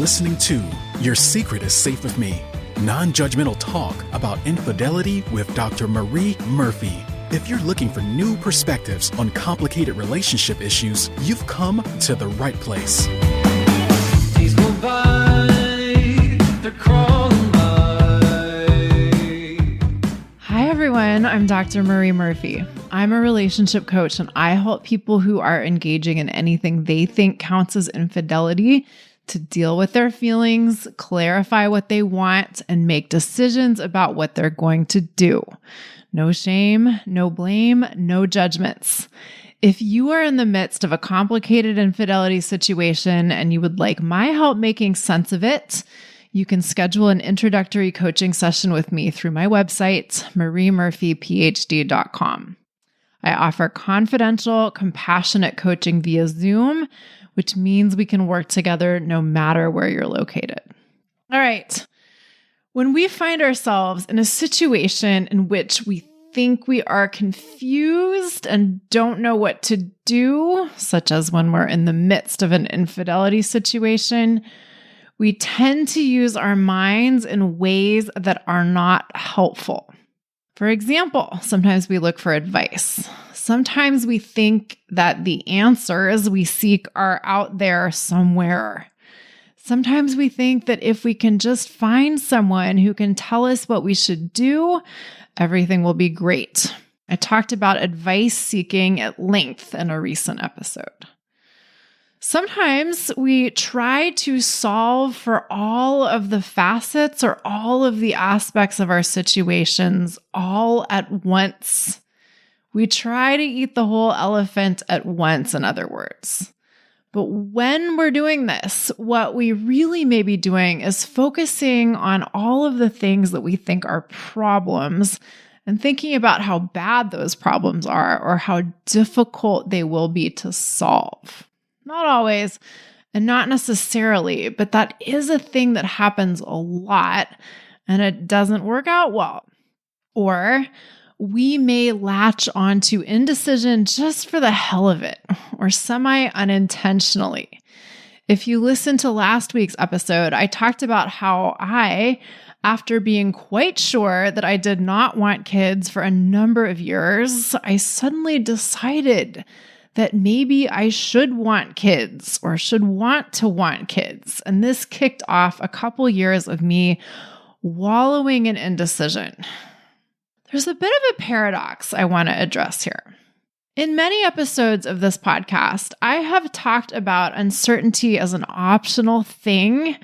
listening to Your Secret is Safe with Me, non-judgmental talk about infidelity with Dr. Marie Murphy. If you're looking for new perspectives on complicated relationship issues, you've come to the right place. Days go by, they're crawling by. Hi, everyone. I'm Dr. Marie Murphy. I'm a relationship coach, and I help people who are engaging in anything they think counts as infidelity to deal with their feelings, clarify what they want, and make decisions about what they're going to do. No shame, no blame, no judgments. If you are in the midst of a complicated infidelity situation and you would like my help making sense of it, you can schedule an introductory coaching session with me through my website, mariemurphyphd.com. I offer confidential, compassionate coaching via Zoom, which means we can work together no matter where you're located. All right. When we find ourselves in a situation in which we think we are confused and don't know what to do, such as when we're in the midst of an infidelity situation, we tend to use our minds in ways that are not helpful. For example, sometimes we look for advice. Sometimes we think that the answers we seek are out there somewhere. Sometimes we think that if we can just find someone who can tell us what we should do, everything will be great. I talked about advice seeking at length in a recent episode. Sometimes we try to solve for all of the facets or all of the aspects of our situations all at once. We try to eat the whole elephant at once, in other words. But when we're doing this, what we really may be doing is focusing on all of the things that we think are problems and thinking about how bad those problems are or how difficult they will be to solve. Not always, and not necessarily, but that is a thing that happens a lot, and it doesn't work out well. Or we may latch onto indecision just for the hell of it, or semi-unintentionally. If you listen to last week's episode, I talked about how after being quite sure that I did not want kids for a number of years, I suddenly decided that maybe I should want kids or should want to want kids. And this kicked off a couple years of me wallowing in indecision. There's a bit of a paradox I want to address here. In many episodes of this podcast, I have talked about uncertainty as an optional thing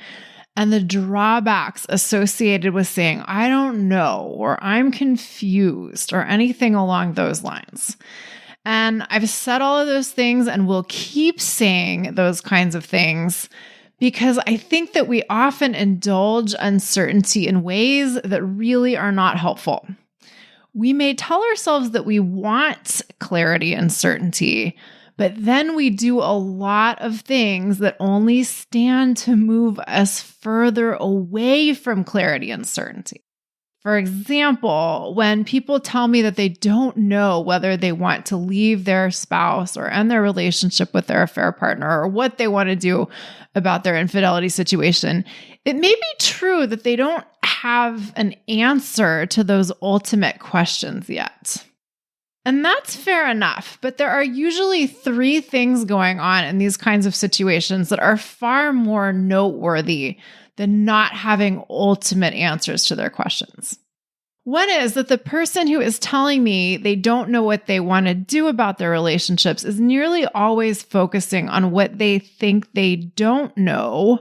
and the drawbacks associated with saying, I don't know, or I'm confused, or anything along those lines. And I've said all of those things and will keep saying those kinds of things because I think that we often indulge uncertainty in ways that really are not helpful. We may tell ourselves that we want clarity and certainty, but then we do a lot of things that only stand to move us further away from clarity and certainty. For example, when people tell me that they don't know whether they want to leave their spouse or end their relationship with their affair partner or what they want to do about their infidelity situation, it may be true that they don't have an answer to those ultimate questions yet. And that's fair enough, but there are usually three things going on in these kinds of situations that are far more noteworthy than not having ultimate answers to their questions. One is that the person who is telling me they don't know what they want to do about their relationships is nearly always focusing on what they think they don't know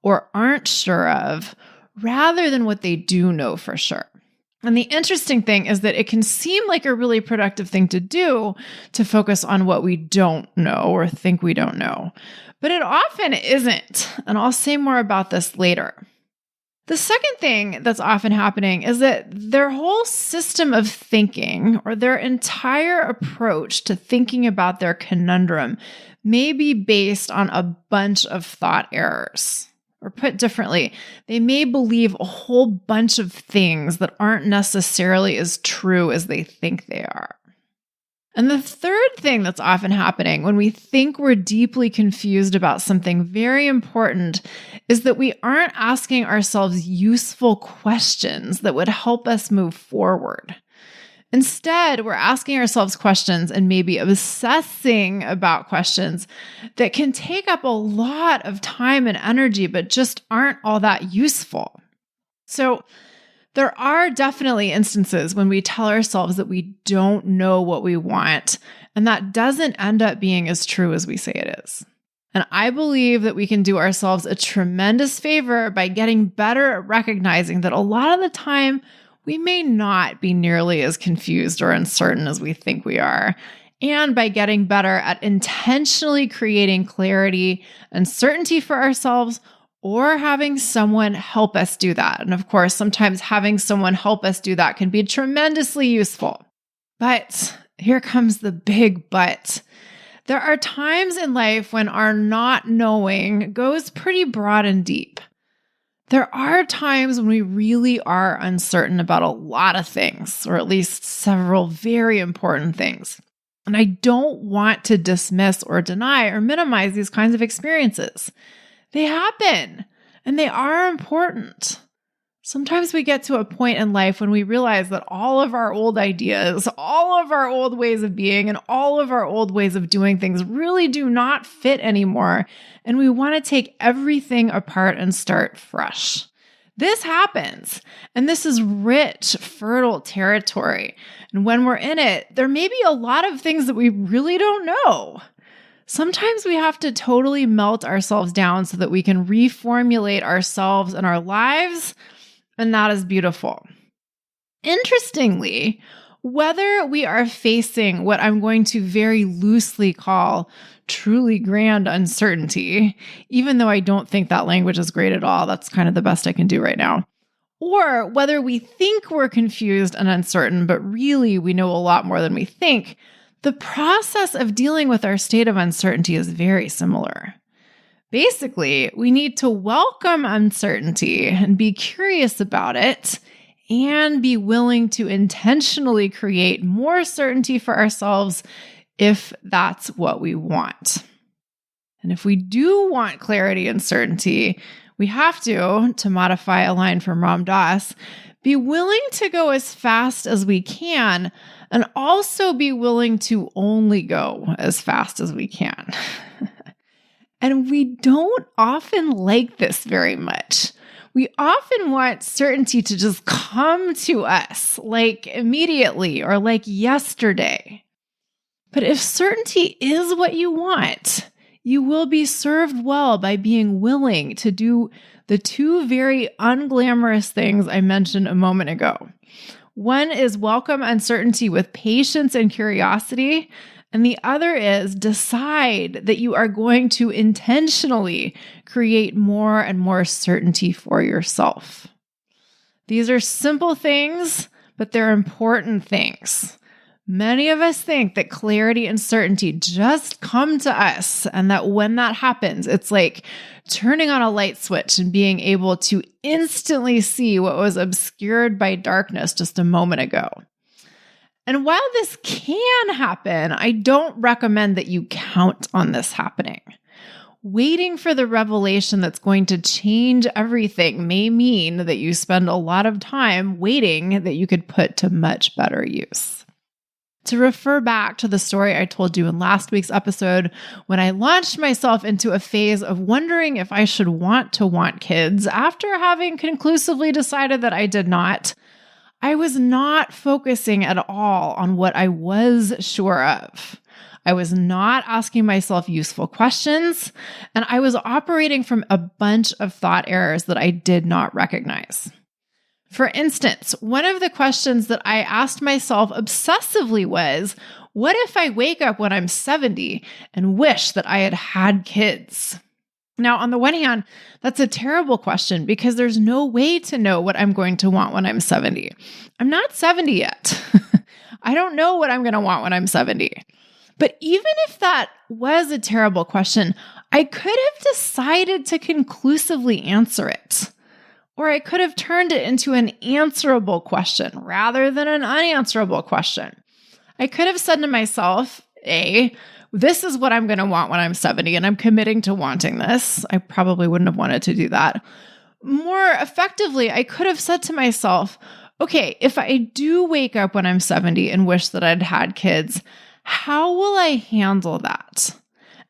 or aren't sure of, rather than what they do know for sure. And the interesting thing is that it can seem like a really productive thing to do to focus on what we don't know or think we don't know, but it often isn't. And I'll say more about this later. The second thing that's often happening is that their whole system of thinking or their entire approach to thinking about their conundrum may be based on a bunch of thought errors. Or put differently, they may believe a whole bunch of things that aren't necessarily as true as they think they are. And the third thing that's often happening when we think we're deeply confused about something very important is that we aren't asking ourselves useful questions that would help us move forward. Instead, we're asking ourselves questions and maybe obsessing about questions that can take up a lot of time and energy, but just aren't all that useful. So, there are definitely instances when we tell ourselves that we don't know what we want, and that doesn't end up being as true as we say it is. And I believe that we can do ourselves a tremendous favor by getting better at recognizing that a lot of the time we may not be nearly as confused or uncertain as we think we are, and by getting better at intentionally creating clarity and certainty for ourselves, or having someone help us do that. And of course, sometimes having someone help us do that can be tremendously useful. But here comes the big but. There are times in life when our not knowing goes pretty broad and deep. There are times when we really are uncertain about a lot of things, or at least several very important things. And I don't want to dismiss or deny or minimize these kinds of experiences. They happen, and they are important. Sometimes we get to a point in life when we realize that all of our old ideas, all of our old ways of being, and all of our old ways of doing things really do not fit anymore, and we want to take everything apart and start fresh. This happens, and this is rich, fertile territory. And when we're in it, there may be a lot of things that we really don't know. Sometimes we have to totally melt ourselves down so that we can reformulate ourselves and our lives, and that is beautiful. Interestingly, whether we are facing what I'm going to very loosely call truly grand uncertainty, even though I don't think that language is great at all, that's kind of the best I can do right now, or whether we think we're confused and uncertain, but really we know a lot more than we think, the process of dealing with our state of uncertainty is very similar. Basically, we need to welcome uncertainty and be curious about it, and be willing to intentionally create more certainty for ourselves if that's what we want. And if we do want clarity and certainty, we have to modify a line from Ram Dass, be willing to go as fast as we can, and also be willing to only go as fast as we can. And we don't often like this very much. We often want certainty to just come to us, like immediately or like yesterday. But if certainty is what you want, you will be served well by being willing to do the two very unglamorous things I mentioned a moment ago. One is welcome uncertainty with patience and curiosity, and the other is decide that you are going to intentionally create more and more certainty for yourself. These are simple things, but they're important things. Many of us think that clarity and certainty just come to us, and that when that happens, it's like turning on a light switch and being able to instantly see what was obscured by darkness just a moment ago. And while this can happen, I don't recommend that you count on this happening. Waiting for the revelation that's going to change everything may mean that you spend a lot of time waiting that you could put to much better use. To refer back to the story I told you in last week's episode, when I launched myself into a phase of wondering if I should want kids after having conclusively decided that I did not, I was not focusing at all on what I was sure of. I was not asking myself useful questions, and I was operating from a bunch of thought errors that I did not recognize. For instance, one of the questions that I asked myself obsessively was, what if I wake up when I'm 70 and wish that I had had kids? Now, on the one hand, that's a terrible question because there's no way to know what I'm going to want when I'm 70. I'm not 70 yet. I don't know what I'm going to want when I'm 70. But even if that was a terrible question, I could have decided to conclusively answer it. Or I could have turned it into an answerable question rather than an unanswerable question. I could have said to myself, this is what I'm going to want when I'm 70, and I'm committing to wanting this. I probably wouldn't have wanted to do that. More effectively, I could have said to myself, okay, if I do wake up when I'm 70 and wish that I'd had kids, how will I handle that?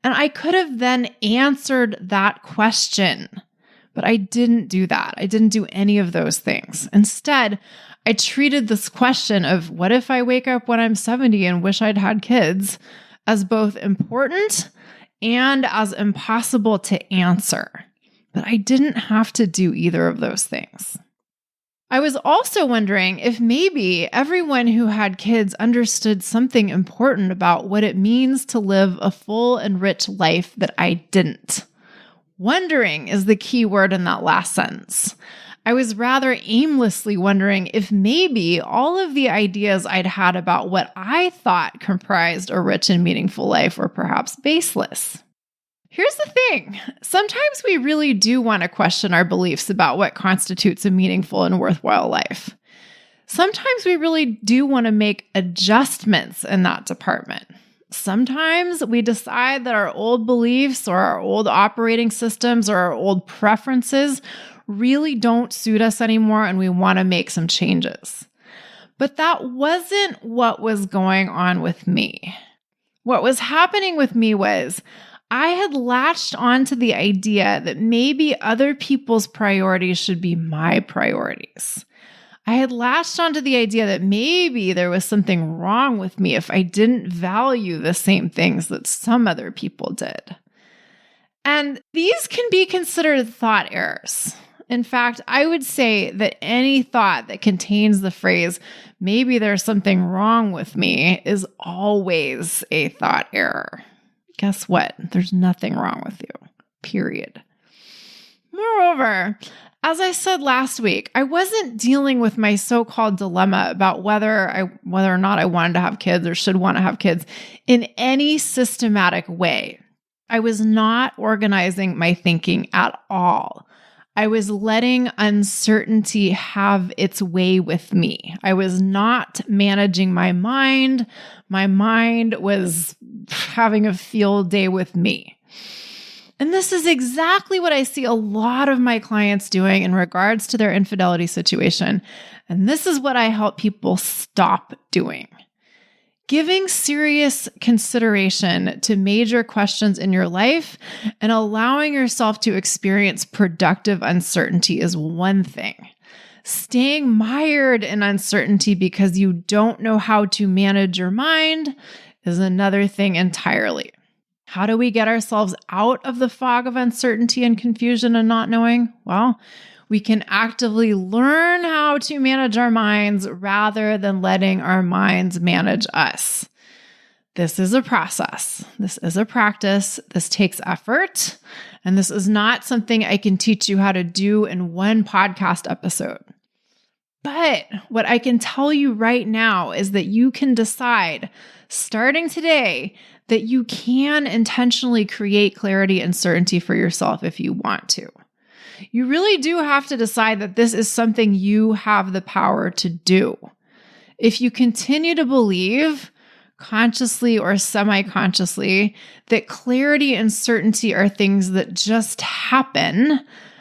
And I could have then answered that question, but I didn't do that. I didn't do any of those things. Instead, I treated this question of what if I wake up when I'm 70 and wish I'd had kids as both important and as impossible to answer. But I didn't have to do either of those things. I was also wondering if maybe everyone who had kids understood something important about what it means to live a full and rich life that I didn't. Wondering is the key word in that last sentence. I was rather aimlessly wondering if maybe all of the ideas I'd had about what I thought comprised a rich and meaningful life were perhaps baseless. Here's the thing. Sometimes we really do want to question our beliefs about what constitutes a meaningful and worthwhile life. Sometimes we really do want to make adjustments in that department. Sometimes we decide that our old beliefs or our old operating systems or our old preferences really don't suit us anymore and we want to make some changes. But that wasn't what was going on with me. What was happening with me was I had latched onto the idea that maybe other people's priorities should be my priorities. I had latched onto the idea that maybe there was something wrong with me if I didn't value the same things that some other people did. And these can be considered thought errors. In fact, I would say that any thought that contains the phrase, maybe there's something wrong with me, is always a thought error. Guess what? There's nothing wrong with you, period. Moreover, as I said last week, I wasn't dealing with my so-called dilemma about whether or not I wanted to have kids or should want to have kids in any systematic way. I was not organizing my thinking at all. I was letting uncertainty have its way with me. I was not managing my mind. My mind was having a field day with me. And this is exactly what I see a lot of my clients doing in regards to their infidelity situation. And this is what I help people stop doing. Giving serious consideration to major questions in your life and allowing yourself to experience productive uncertainty is one thing. Staying mired in uncertainty because you don't know how to manage your mind is another thing entirely. How do we get ourselves out of the fog of uncertainty and confusion and not knowing? Well, we can actively learn how to manage our minds rather than letting our minds manage us. This is a process. This is a practice. This takes effort. And this is not something I can teach you how to do in one podcast episode. But what I can tell you right now is that you can decide, starting today, that you can intentionally create clarity and certainty for yourself if you want to. You really do have to decide that this is something you have the power to do. If you continue to believe, consciously or semi-consciously, that clarity and certainty are things that just happen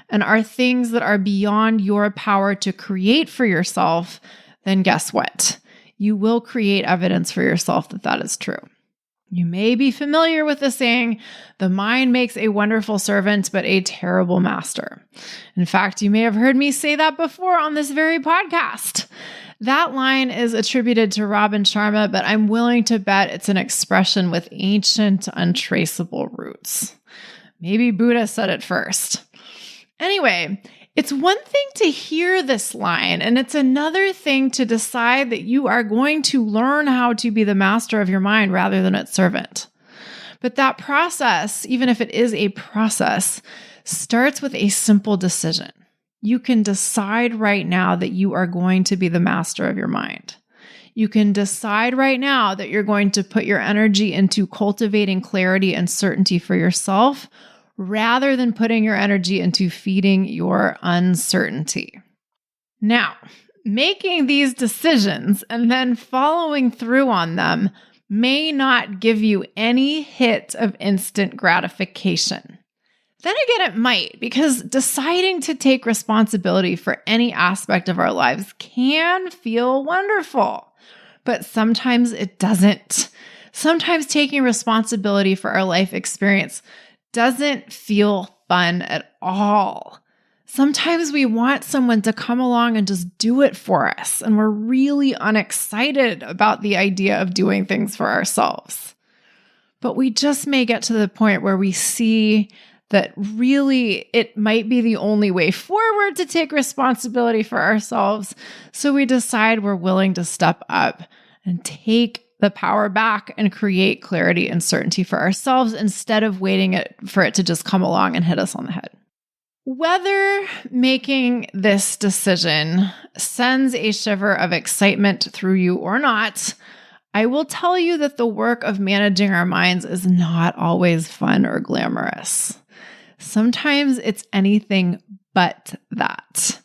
and are things that are beyond your power to create for yourself, then guess what? You will create evidence for yourself that that is true. You may be familiar with the saying, the mind makes a wonderful servant, but a terrible master. In fact, you may have heard me say that before on this very podcast. That line is attributed to Robin Sharma, but I'm willing to bet it's an expression with ancient, untraceable roots. Maybe Buddha said it first. Anyway, it's one thing to hear this line, and it's another thing to decide that you are going to learn how to be the master of your mind rather than its servant. But that process, even if it is a process, starts with a simple decision. You can decide right now that you are going to be the master of your mind. You can decide right now that you're going to put your energy into cultivating clarity and certainty for yourself, rather than putting your energy into feeding your uncertainty. Now, Making these decisions and then following through on them may not give you any hit of instant gratification. Then again, it might, because deciding to take responsibility for any aspect of our lives can feel wonderful, but sometimes it doesn't. Sometimes taking responsibility for our life experience doesn't feel fun at all. Sometimes we want someone to come along and just do it for us, and we're really unexcited about the idea of doing things for ourselves. But we just may get to the point where we see that really it might be the only way forward to take responsibility for ourselves. So we decide we're willing to step up and take the power back and create clarity and certainty for ourselves instead of waiting for it to just come along and hit us on the head. Whether making this decision sends a shiver of excitement through you or not, I will tell you that the work of managing our minds is not always fun or glamorous. Sometimes it's anything but that,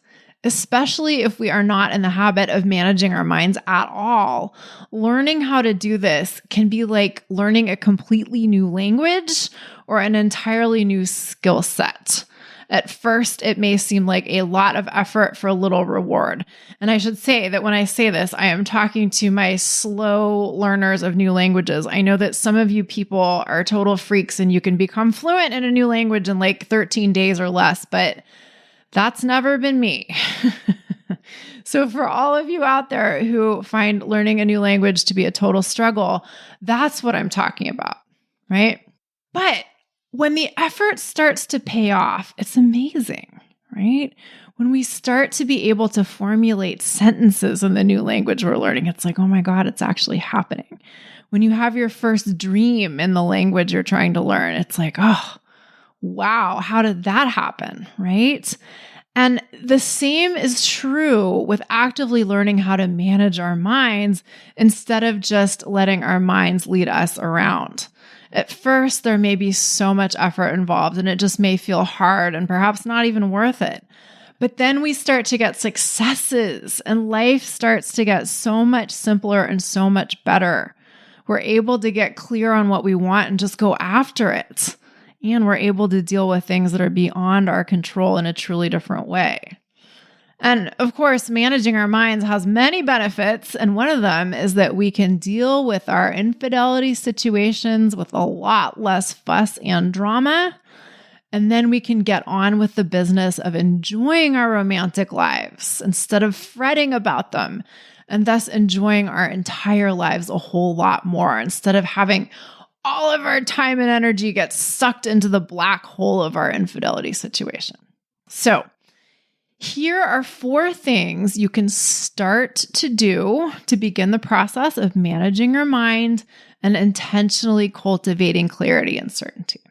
especially if we are not in the habit of managing our minds at all. Learning how to do this can be like learning a completely new language or an entirely new skill set. At first, it may seem like a lot of effort for little reward. And I should say that when I say this, I am talking to my slow learners of new languages. I know that some of you people are total freaks and you can become fluent in a new language in like 13 days or less, but that's never been me. So for all of you out there who find learning a new language to be a total struggle, that's what I'm talking about, right? But when the effort starts to pay off, it's amazing, right? When we start to be able to formulate sentences in the new language we're learning, it's like, oh my God, it's actually happening. When you have your first dream in the language you're trying to learn, it's like, oh, wow, how did that happen, right? And the same is true with actively learning how to manage our minds instead of just letting our minds lead us around. At first, there may be so much effort involved and it just may feel hard and perhaps not even worth it. But then we start to get successes and life starts to get so much simpler and so much better. We're able to get clear on what we want and just go after it. And we're able to deal with things that are beyond our control in a truly different way. And of course, managing our minds has many benefits, and one of them is that we can deal with our infidelity situations with a lot less fuss and drama, and then we can get on with the business of enjoying our romantic lives instead of fretting about them, and thus enjoying our entire lives a whole lot more instead of having all of our time and energy get sucked into the black hole of our infidelity situation. So, here are 4 things you can start to do to begin the process of managing your mind and intentionally cultivating clarity and certainty.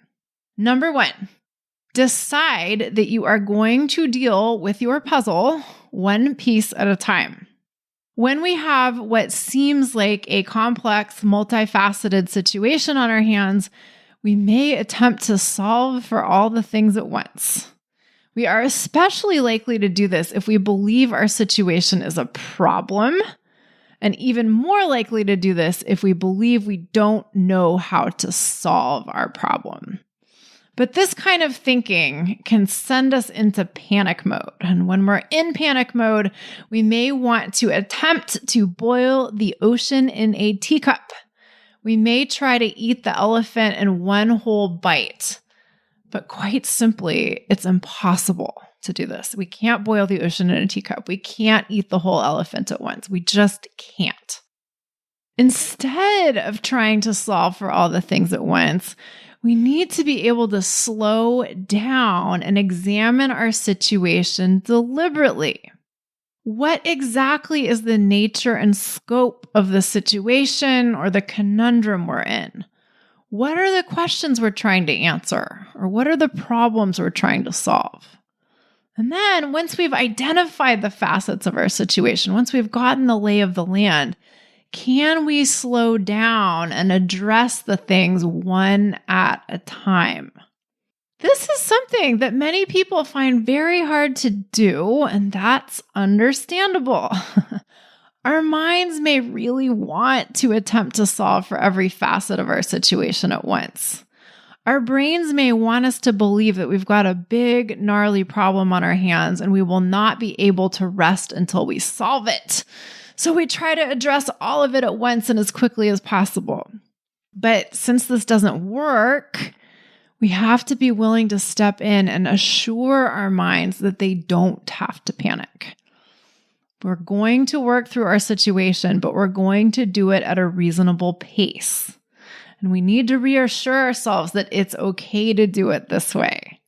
Number 1, decide that you are going to deal with your puzzle one piece at a time. When we have what seems like a complex, multifaceted situation on our hands, we may attempt to solve for all the things at once. We are especially likely to do this if we believe our situation is a problem, and even more likely to do this if we believe we don't know how to solve our problem. But this kind of thinking can send us into panic mode. And when we're in panic mode, we may want to attempt to boil the ocean in a teacup. We may try to eat the elephant in one whole bite. But quite simply, it's impossible to do this. We can't boil the ocean in a teacup. We can't eat the whole elephant at once. We just can't. Instead of trying to solve for all the things at once, we need to be able to slow down and examine our situation deliberately. What exactly is the nature and scope of the situation or the conundrum we're in? What are the questions we're trying to answer? Or what are the problems we're trying to solve? And then once we've identified the facets of our situation, once we've gotten the lay of the land, can we slow down and address the things one at a time? This is something that many people find very hard to do, and that's understandable. Our minds may really want to attempt to solve for every facet of our situation at once. Our brains may want us to believe that we've got a big, gnarly problem on our hands and we will not be able to rest until we solve it. So we try to address all of it at once and as quickly as possible. But since this doesn't work, we have to be willing to step in and assure our minds that they don't have to panic. We're going to work through our situation, but we're going to do it at a reasonable pace. And we need to reassure ourselves that it's okay to do it this way.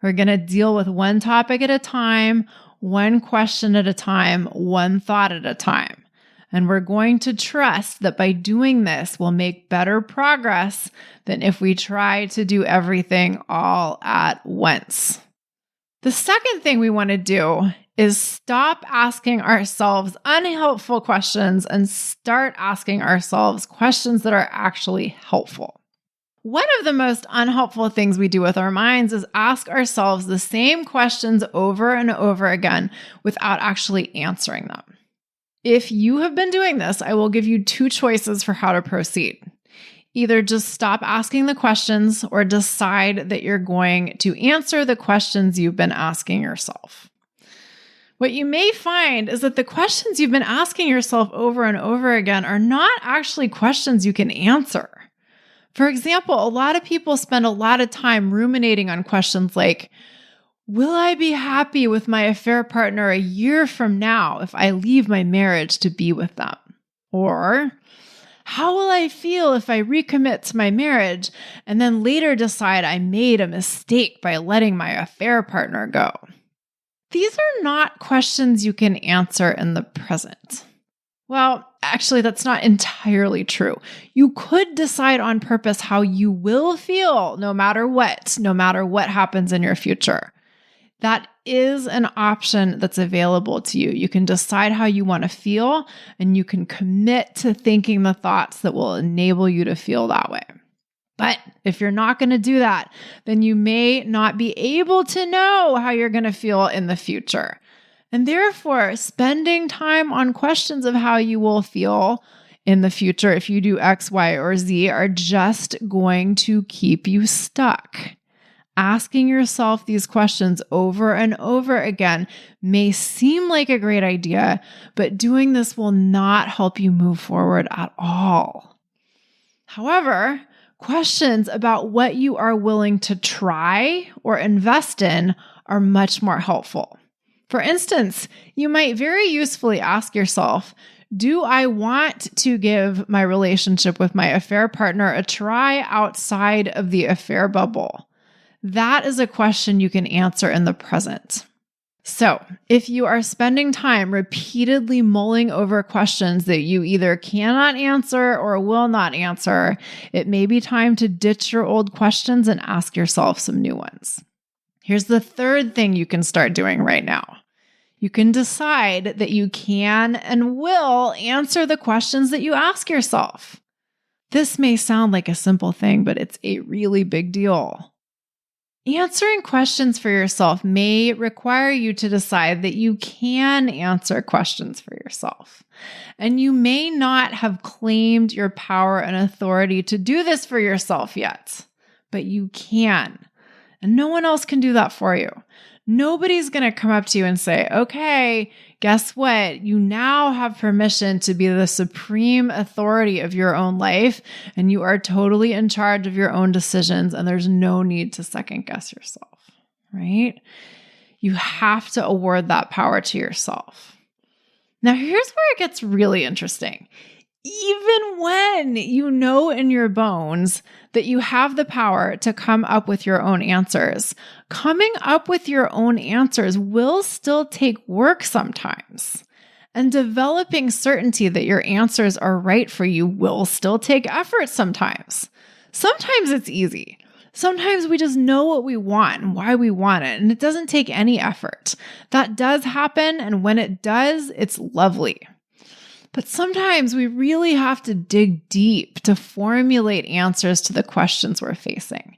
We're going to deal with one topic at a time, one question at a time, one thought at a time. And we're going to trust that by doing this, we'll make better progress than if we try to do everything all at once. The second thing we want to do is stop asking ourselves unhelpful questions and start asking ourselves questions that are actually helpful. One of the most unhelpful things we do with our minds is ask ourselves the same questions over and over again without actually answering them. If you have been doing this, I will give you two choices for how to proceed. Either just stop asking the questions or decide that you're going to answer the questions you've been asking yourself. What you may find is that the questions you've been asking yourself over and over again are not actually questions you can answer. For example, a lot of people spend a lot of time ruminating on questions like, will I be happy with my affair partner a year from now if I leave my marriage to be with them? Or, how will I feel if I recommit to my marriage and then later decide I made a mistake by letting my affair partner go? These are not questions you can answer in the present. Well, actually, that's not entirely true. You could decide on purpose how you will feel no matter what happens in your future. That is an option that's available to you. You can decide how you want to feel, and you can commit to thinking the thoughts that will enable you to feel that way. But if you're not going to do that, then you may not be able to know how you're going to feel in the future. And therefore, spending time on questions of how you will feel in the future if you do X, Y, or Z are just going to keep you stuck. Asking yourself these questions over and over again may seem like a great idea, but doing this will not help you move forward at all. However, questions about what you are willing to try or invest in are much more helpful. For instance, you might very usefully ask yourself, do I want to give my relationship with my affair partner a try outside of the affair bubble? That is a question you can answer in the present. So, if you are spending time repeatedly mulling over questions that you either cannot answer or will not answer, it may be time to ditch your old questions and ask yourself some new ones. Here's the third thing you can start doing right now. You can decide that you can and will answer the questions that you ask yourself. This may sound like a simple thing, but it's a really big deal. Answering questions for yourself may require you to decide that you can answer questions for yourself. And you may not have claimed your power and authority to do this for yourself yet, but you can. And no one else can do that for you. Nobody's going to come up to you and say, okay, guess what? You now have permission to be the supreme authority of your own life, and you are totally in charge of your own decisions, and there's no need to second guess yourself, right? You have to award that power to yourself. Now, here's where it gets really interesting. Even when you know in your bones that you have the power to come up with your own answers, coming up with your own answers will still take work sometimes. And developing certainty that your answers are right for you will still take effort sometimes. Sometimes it's easy. Sometimes we just know what we want and why we want it, and it doesn't take any effort. That does happen, and when it does, it's lovely. But sometimes we really have to dig deep to formulate answers to the questions we're facing.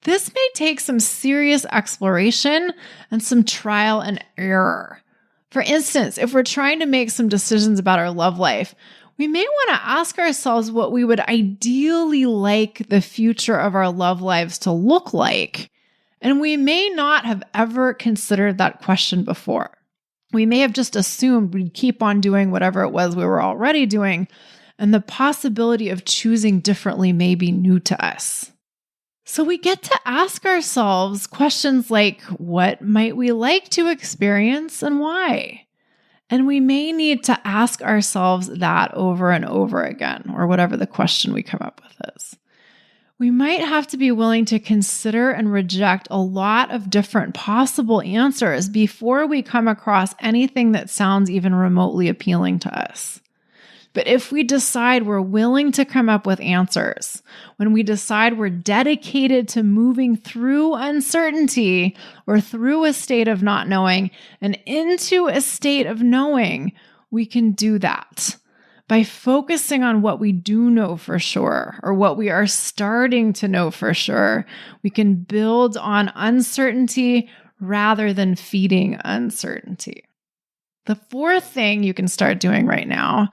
This may take some serious exploration and some trial and error. For instance, if we're trying to make some decisions about our love life, we may want to ask ourselves what we would ideally like the future of our love lives to look like. And we may not have ever considered that question before. We may have just assumed we'd keep on doing whatever it was we were already doing, and the possibility of choosing differently may be new to us. So we get to ask ourselves questions like, what might we like to experience and why? And we may need to ask ourselves that over and over again, or whatever the question we come up with is. We might have to be willing to consider and reject a lot of different possible answers before we come across anything that sounds even remotely appealing to us. But if we decide we're willing to come up with answers, when we decide we're dedicated to moving through uncertainty or through a state of not knowing and into a state of knowing, we can do that. By focusing on what we do know for sure, or what we are starting to know for sure, we can build on uncertainty rather than feeding uncertainty. The fourth thing you can start doing right now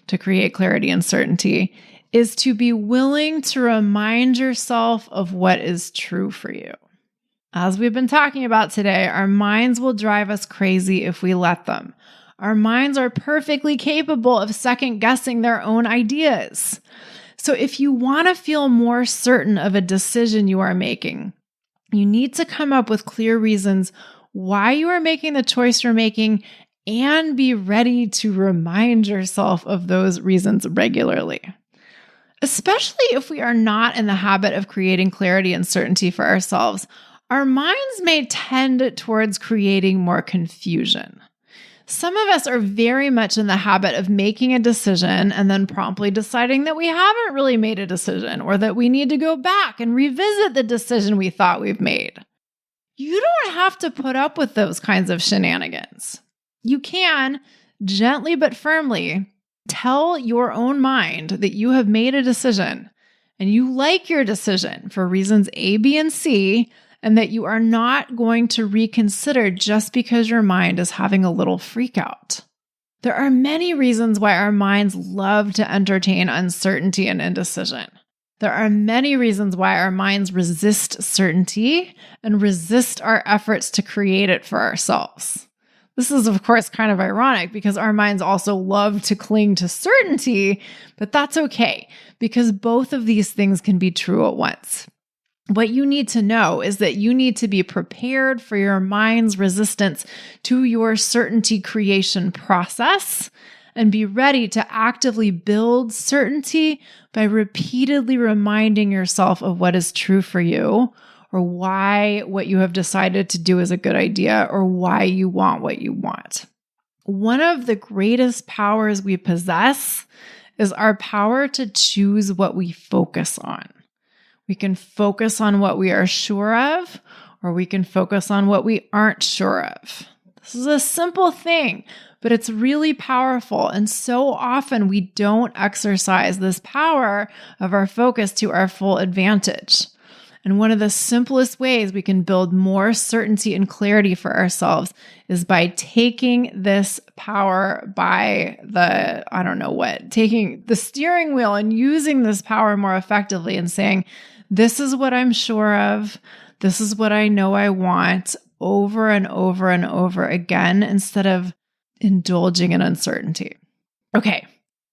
to create clarity and certainty is to be willing to remind yourself of what is true for you. As we've been talking about today, our minds will drive us crazy if we let them. Our minds are perfectly capable of second-guessing their own ideas. So if you want to feel more certain of a decision you are making, you need to come up with clear reasons why you are making the choice you're making and be ready to remind yourself of those reasons regularly. Especially if we are not in the habit of creating clarity and certainty for ourselves, our minds may tend towards creating more confusion. Some of us are very much in the habit of making a decision and then promptly deciding that we haven't really made a decision, or that we need to go back and revisit the decision we thought we've made. You don't have to put up with those kinds of shenanigans. You can, gently but firmly, tell your own mind that you have made a decision and you like your decision for reasons A, B, and C, and that you are not going to reconsider just because your mind is having a little freak out. There are many reasons why our minds love to entertain uncertainty and indecision. There are many reasons why our minds resist certainty and resist our efforts to create it for ourselves. This is, of course, kind of ironic because our minds also love to cling to certainty, but that's okay because both of these things can be true at once. What you need to know is that you need to be prepared for your mind's resistance to your certainty creation process and be ready to actively build certainty by repeatedly reminding yourself of what is true for you, or why what you have decided to do is a good idea, or why you want what you want. One of the greatest powers we possess is our power to choose what we focus on. We can focus on what we are sure of, or we can focus on what we aren't sure of. This is a simple thing, but it's really powerful. And so often we don't exercise this power of our focus to our full advantage. And one of the simplest ways we can build more certainty and clarity for ourselves is by taking this power by taking the steering wheel and using this power more effectively and saying, this is what I'm sure of. This is what I know I want, over and over and over again, instead of indulging in uncertainty. Okay.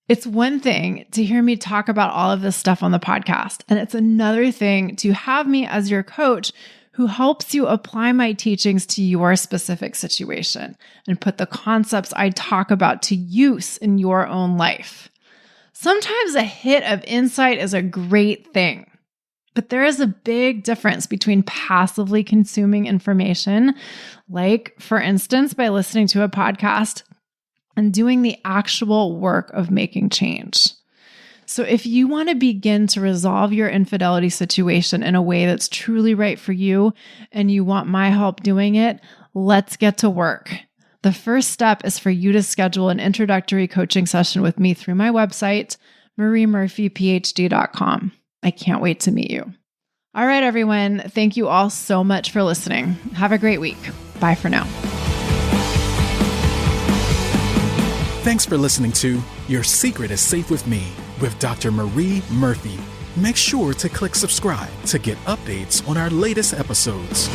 It's one thing to hear me talk about all of this stuff on the podcast, and it's another thing to have me as your coach who helps you apply my teachings to your specific situation and put the concepts I talk about to use in your own life. Sometimes a hit of insight is a great thing, but there is a big difference between passively consuming information, like, for instance, by listening to a podcast, and doing the actual work of making change. So if you want to begin to resolve your infidelity situation in a way that's truly right for you, and you want my help doing it, let's get to work. The first step is for you to schedule an introductory coaching session with me through my website, mariemurphyphd.com. I can't wait to meet you. All right, everyone. Thank you all so much for listening. Have a great week. Bye for now. Thanks for listening to Your Secret is Safe with Me with Dr. Marie Murphy. Make sure to click subscribe to get updates on our latest episodes.